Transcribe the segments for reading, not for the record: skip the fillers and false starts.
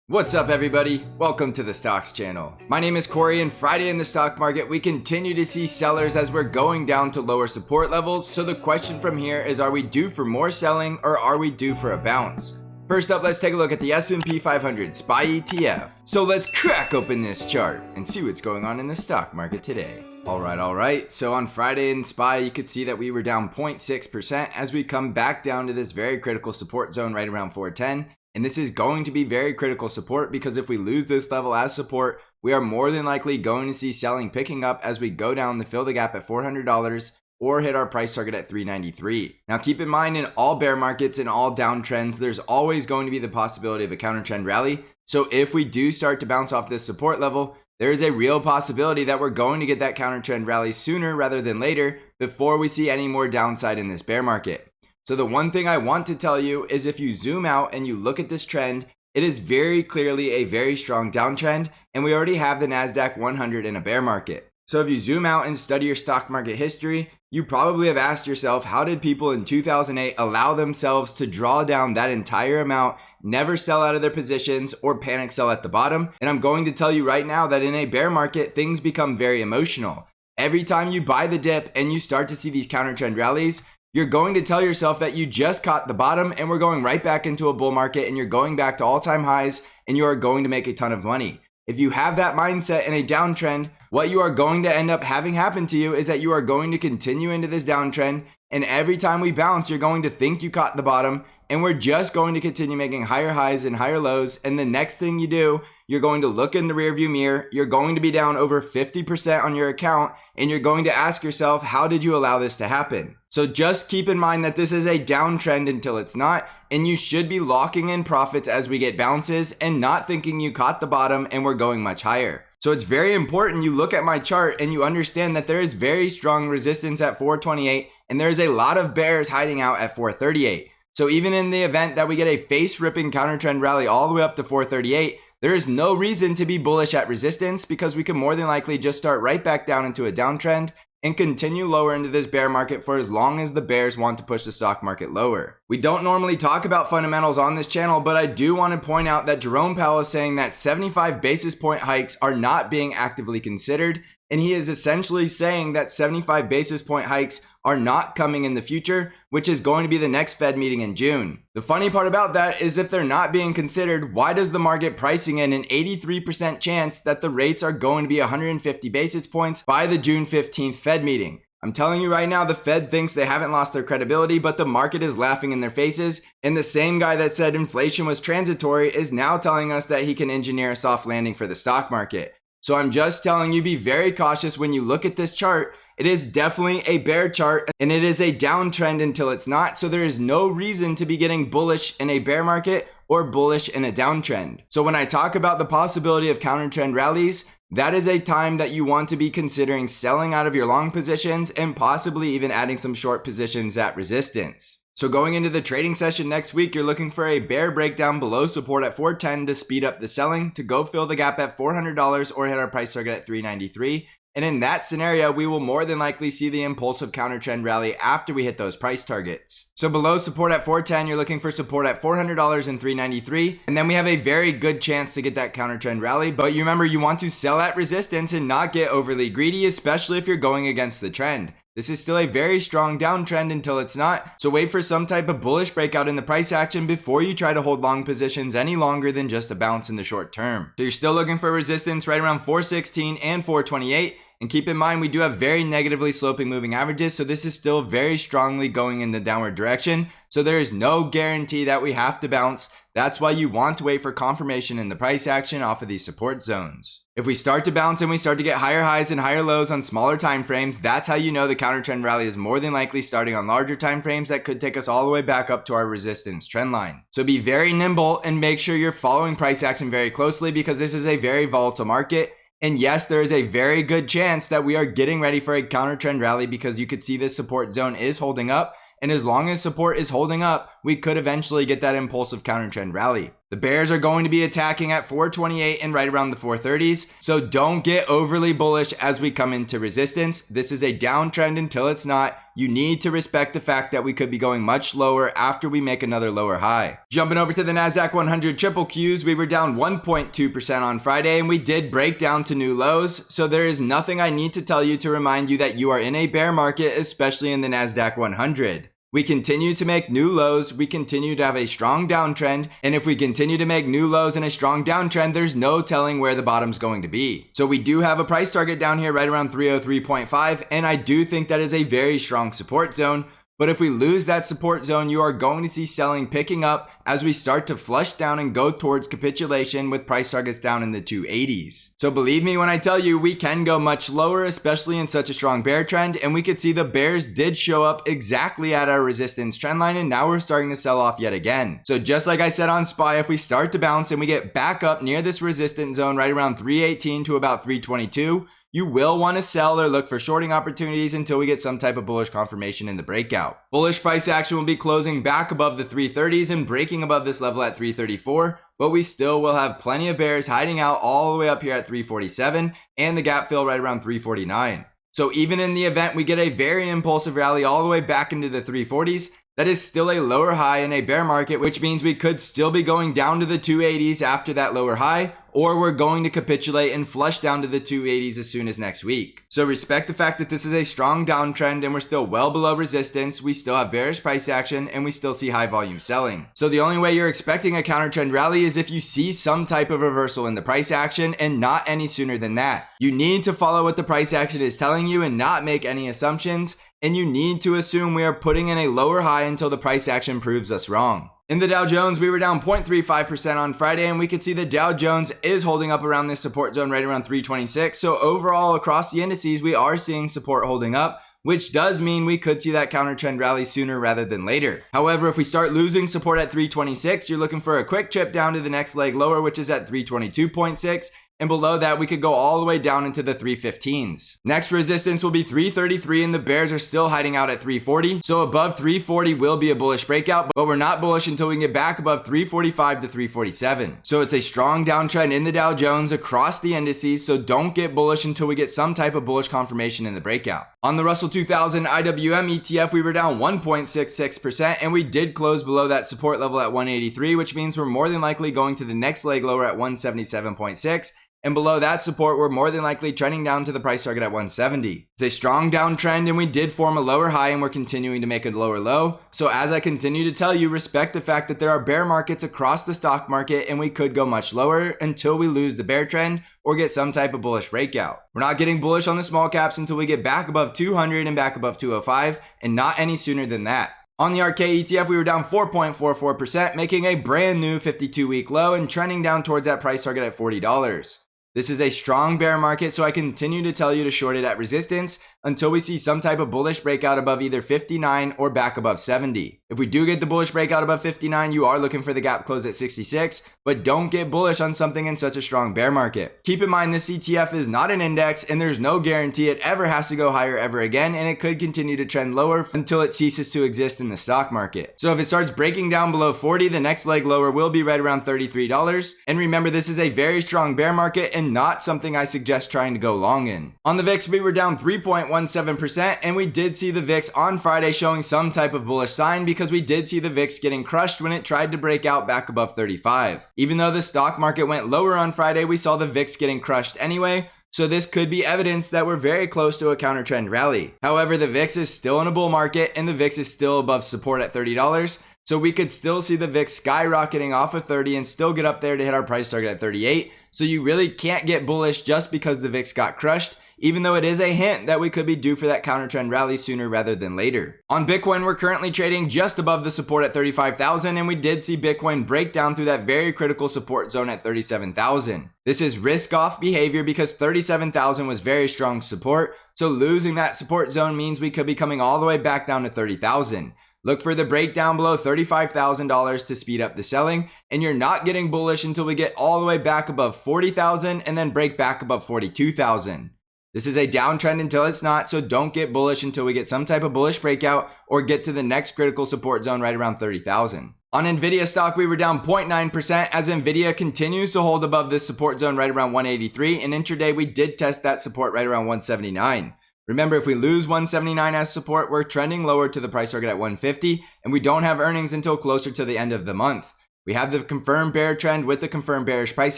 What's up everybody? Welcome to the Stocks channel. My name is Corey, and Friday in the stock market we continue to see sellers as we're going down to lower support levels. So the question from here is, are we due for more selling or are we due for a bounce? First up, let's take a look at the S&P 500 SPY ETF. So let's crack open this chart and see what's going on in the stock market today. Alright, so on Friday in SPY, you could see that we were down 0.6% as we come back down to this very critical support zone right around 410. And this is going to be very critical support because if we lose this level as support, we are more than likely going to see selling picking up as we go down to fill the gap at $400 or hit our price target at $393. Now keep in mind, in all bear markets and all downtrends, there's always going to be the possibility of a counter trend rally. So if we do start to bounce off this support level, there is a real possibility that we're going to get that counter trend rally sooner rather than later before we see any more downside in this bear market. So the one thing I want to tell you is, if you zoom out and you look at this trend, it is very clearly a very strong downtrend, and we already have the NASDAQ 100 in a bear market. So if you zoom out and study your stock market history, you probably have asked yourself, how did people in 2008 allow themselves to draw down that entire amount, never sell out of their positions or panic sell at the bottom? And I'm going to tell you right now that in a bear market, things become very emotional. Every time you buy the dip and you start to see these counter trend rallies, you're going to tell yourself that you just caught the bottom and we're going right back into a bull market, and you're going back to all-time highs and you are going to make a ton of money. If you have that mindset in a downtrend, what you are going to end up having happen to you is that you are going to continue into this downtrend, and every time we bounce, you're going to think you caught the bottom, and we're just going to continue making higher highs and higher lows. And the next thing you do, you're going to look in the rearview mirror, you're going to be down over 50% on your account, and you're going to ask yourself, how did you allow this to happen? So just keep in mind that this is a downtrend until it's not, and you should be locking in profits as we get bounces and not thinking you caught the bottom and we're going much higher. So it's very important you look at my chart and you understand that there is very strong resistance at 428, and there's a lot of bears hiding out at 438. So even in the event that we get a face-ripping counter trend rally all the way up to 438, there is no reason to be bullish at resistance, because we can more than likely just start right back down into a downtrend and continue lower into this bear market for as long as the bears want to push the stock market lower. We don't normally talk about fundamentals on this channel, but I do want to point out that Jerome Powell is saying that 75 basis point hikes are not being actively considered, and he is essentially saying that 75 basis point hikes are not coming in the future, which is going to be the next Fed meeting in June. The funny part about that is, if they're not being considered, why does the market pricing in an 83% chance that the rates are going to be 150 basis points by the June 15th Fed meeting? I'm telling you right now, the Fed thinks they haven't lost their credibility, but the market is laughing in their faces. And the same guy that said inflation was transitory is now telling us that he can engineer a soft landing for the stock market. So I'm just telling you, be very cautious when you look at this chart. It is definitely a bear chart, and it is a downtrend until it's not. So there is no reason to be getting bullish in a bear market or bullish in a downtrend. So when I talk about the possibility of counter trend rallies, that is a time that you want to be considering selling out of your long positions and possibly even adding some short positions at resistance. So going into the trading session next week, you're looking for a bear breakdown below support at 410 to speed up the selling, to go fill the gap at $400 or hit our price target at $393. And in that scenario, we will more than likely see the impulsive counter trend rally after we hit those price targets. So below support at 410, you're looking for support at $400 and $393. And then we have a very good chance to get that counter trend rally. But you remember, you want to sell at resistance and not get overly greedy, especially if you're going against the trend. This is still a very strong downtrend until it's not. So wait for some type of bullish breakout in the price action before you try to hold long positions any longer than just a bounce in the short term. So you're still looking for resistance right around 416 and 428. And keep in mind, we do have very negatively sloping moving averages, so this is still very strongly going in the downward direction. So there is no guarantee that we have to bounce. That's why you want to wait for confirmation in the price action off of these support zones. If we start to bounce and we start to get higher highs and higher lows on smaller time frames, that's how you know the counter trend rally is more than likely starting on larger time frames that could take us all the way back up to our resistance trend line. So be very nimble and make sure you're following price action very closely, because this is a very volatile market. And yes, there is a very good chance that we are getting ready for a counter trend rally, because you could see this support zone is holding up. And as long as support is holding up, we could eventually get that impulsive counter trend rally. The bears are going to be attacking at 428 and right around the 430s, so don't get overly bullish as we come into resistance. This is a downtrend until it's not. You need to respect the fact that we could be going much lower after we make another lower high. Jumping over to the NASDAQ 100 triple Qs, we were down 1.2% on Friday and we did break down to new lows. So there is nothing I need to tell you to remind you that you are in a bear market, especially in the NASDAQ 100. We continue to make new lows, we continue to have a strong downtrend, and if we continue to make new lows and a strong downtrend, there's no telling where the bottom's going to be. So we do have a price target down here right around 303.5, and I do think that is a very strong support zone. But if we lose that support zone, you are going to see selling picking up as we start to flush down and go towards capitulation with price targets down in the 280s. So believe me when I tell you, we can go much lower, especially in such a strong bear trend. And we could see the bears did show up exactly at our resistance trend line, and now we're starting to sell off yet again. So just like I said on SPY, if we start to bounce and we get back up near this resistance zone right around 318 to about 322, you will want to sell or look for shorting opportunities until we get some type of bullish confirmation in the breakout. Bullish price action will be closing back above the 330s and breaking above this level at 334, but we still will have plenty of bears hiding out all the way up here at 347 and the gap fill right around 349. So even in the event we get a very impulsive rally all the way back into the 340s, that is still a lower high in a bear market, which means we could still be going down to the 280s after that lower high, or we're going to capitulate and flush down to the 280s as soon as next week. So respect the fact that this is a strong downtrend and we're still well below resistance. We still have bearish price action and we still see high volume selling. So the only way you're expecting a counter trend rally is if you see some type of reversal in the price action, and not any sooner than that. You need to follow what the price action is telling you and not make any assumptions. And you need to assume we are putting in a lower high until the price action proves us wrong. In the Dow Jones, we were down 0.35% on Friday, and we could see the Dow Jones is holding up around this support zone right around 326. So overall, across the indices, we are seeing support holding up, which does mean we could see that counter trend rally sooner rather than later. However, if we start losing support at 326, you're looking for a quick chip down to the next leg lower, which is at 322.6. And below that, we could go all the way down into the 315s. Next resistance will be 333, and the bears are still hiding out at 340. So above 340 will be a bullish breakout, but we're not bullish until we get back above 345 to 347. So it's a strong downtrend in the Dow Jones across the indices, so don't get bullish until we get some type of bullish confirmation in the breakout. On the Russell 2000 IWM ETF, we were down 1.66%, and we did close below that support level at 183, which means we're more than likely going to the next leg lower at 177.6. And below that support, we're more than likely trending down to the price target at 170. It's a strong downtrend, and we did form a lower high, and we're continuing to make a lower low. So as I continue to tell you, respect the fact that there are bear markets across the stock market, and we could go much lower until we lose the bear trend or get some type of bullish breakout. We're not getting bullish on the small caps until we get back above 200 and back above 205, and not any sooner than that. On the ARKK ETF, we were down 4.44%, making a brand new 52-week low and trending down towards that price target at $40. This is a strong bear market, so I continue to tell you to short it at resistance until we see some type of bullish breakout above either 59 or back above 70. If we do get the bullish breakout above 59, you are looking for the gap close at 66, but don't get bullish on something in such a strong bear market. Keep in mind this ETF is not an index, and there's no guarantee it ever has to go higher ever again, and it could continue to trend lower until it ceases to exist in the stock market. So if it starts breaking down below 40, the next leg lower will be right around $33. And remember, this is a very strong bear market and not something I suggest trying to go long in. On the VIX, we were down 3.17%, and we did see the VIX on Friday showing some type of bullish sign because we did see the VIX getting crushed when it tried to break out back above 35. Even though the stock market went lower on Friday, we saw the VIX getting crushed anyway, so this could be evidence that we're very close to a counter trend rally. However, the VIX is still in a bull market, and the VIX is still above support at $30. So we could still see the VIX skyrocketing off of 30 and still get up there to hit our price target at 38. So you really can't get bullish just because the VIX got crushed, even though it is a hint that we could be due for that counter trend rally sooner rather than later. On Bitcoin, we're currently trading just above the support at 35,000, and we did see Bitcoin break down through that very critical support zone at 37,000. This is risk off behavior because 37,000 was very strong support, so losing that support zone means we could be coming all the way back down to 30,000. Look for the breakdown below $35,000 to speed up the selling, and you're not getting bullish until we get all the way back above 40,000 and then break back above 42,000. This is a downtrend until it's not, so don't get bullish until we get some type of bullish breakout or get to the next critical support zone right around 30,000. On NVIDIA stock, we were down 0.9% as NVIDIA continues to hold above this support zone right around 183, and intraday we did test that support right around 179. Remember, if we lose 179 as support, we're trending lower to the price target at 150, and we don't have earnings until closer to the end of the month. We have the confirmed bear trend with the confirmed bearish price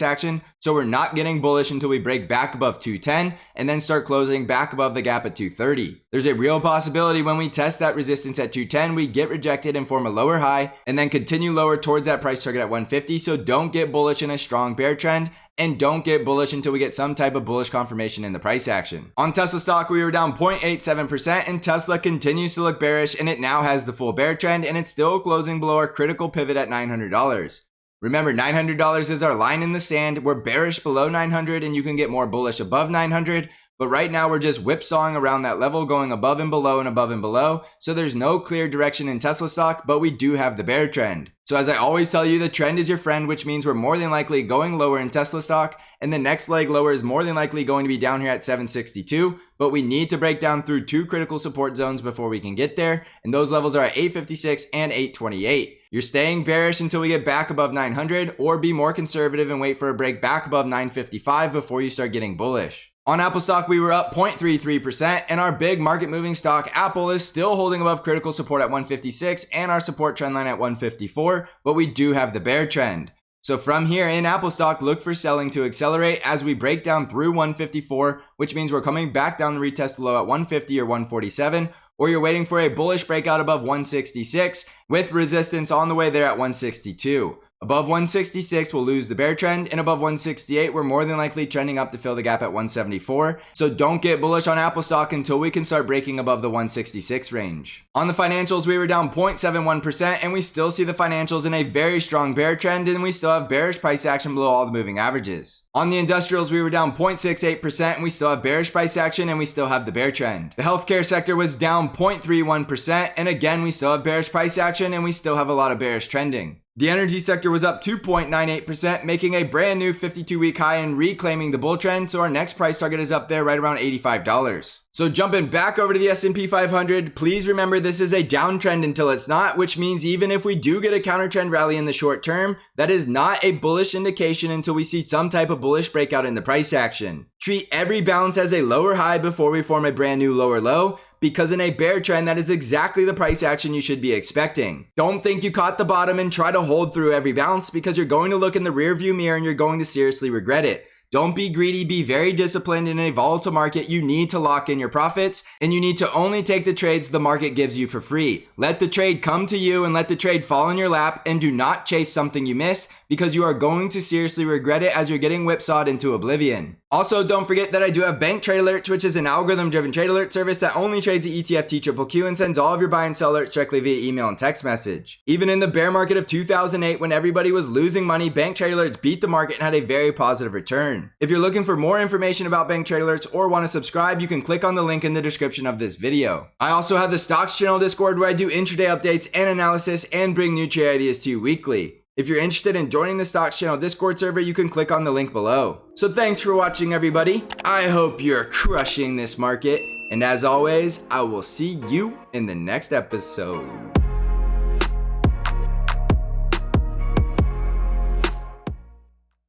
action, so we're not getting bullish until we break back above 210 and then start closing back above the gap at 230. There's a real possibility when we test that resistance at 210, we get rejected and form a lower high and then continue lower towards that price target at 150, so don't get bullish in a strong bear trend and don't get bullish until we get some type of bullish confirmation in the price action. On Tesla stock, we were down 0.87% and Tesla continues to look bearish and it now has the full bear trend and it's still closing below our critical pivot at $900. Remember, $900 is our line in the sand. We're bearish below 900 and you can get more bullish above 900. But right now we're just whipsawing around that level, going above and below and above and below. So there's no clear direction in Tesla stock, but we do have the bear trend. So as I always tell you, the trend is your friend, which means we're more than likely going lower in Tesla stock. And the next leg lower is more than likely going to be down here at 762. But we need to break down through two critical support zones before we can get there. And those levels are at 856 and 828. You're staying bearish until we get back above 900, or be more conservative and wait for a break back above 955 before you start getting bullish. On Apple stock, we were up 0.33%, and our big market moving stock, Apple, is still holding above critical support at 156 and our support trend line at 154, but we do have the bear trend. So from here in Apple stock, look for selling to accelerate as we break down through 154, which means we're coming back down to retest the low at 150 or 147, or you're waiting for a bullish breakout above 166 with resistance on the way there at 162. Above 166, we'll lose the bear trend, and above 168, we're more than likely trending up to fill the gap at 174. So don't get bullish on Apple stock until we can start breaking above the 166 range. On the financials, we were down 0.71%, and we still see the financials in a very strong bear trend, and we still have bearish price action below all the moving averages. On the industrials, we were down 0.68%, and we still have bearish price action, and we still have the bear trend. The healthcare sector was down 0.31%, and again, we still have bearish price action, and we still have a lot of bearish trending. The energy sector was up 2.98%, making a brand new 52-week high and reclaiming the bull trend, so our next price target is up there right around $85. So jumping back over to the S&P 500, please remember this is a downtrend until it's not, which means even if we do get a counter trend rally in the short term, that is not a bullish indication until we see some type of bullish breakout in the price action. Treat every bounce as a lower high before we form a brand new lower low, because in a bear trend, that is exactly the price action you should be expecting. Don't think you caught the bottom and try to hold through every bounce, because you're going to look in the rearview mirror and you're going to seriously regret it. Don't be greedy, be very disciplined. In a volatile market, you need to lock in your profits and you need to only take the trades the market gives you for free. Let the trade come to you and let the trade fall in your lap, and do not chase something you missed, because you are going to seriously regret it as you're getting whipsawed into oblivion. Also, don't forget that I do have Bank Trade Alerts, which is an algorithm-driven trade alert service that only trades the ETF TQQQ and sends all of your buy and sell alerts directly via email and text message. Even in the bear market of 2008, when everybody was losing money, Bank Trade Alerts beat the market and had a very positive return. If you're looking for more information about Bank Trade Alerts or want to subscribe, you can click on the link in the description of this video. I also have the Stocks Channel Discord where I do intraday updates and analysis and bring new trade ideas to you weekly. If you're interested in joining the Stocks Channel Discord server, you can click on the link below. So thanks for watching, everybody. I hope you're crushing this market. And as always, I will see you in the next episode.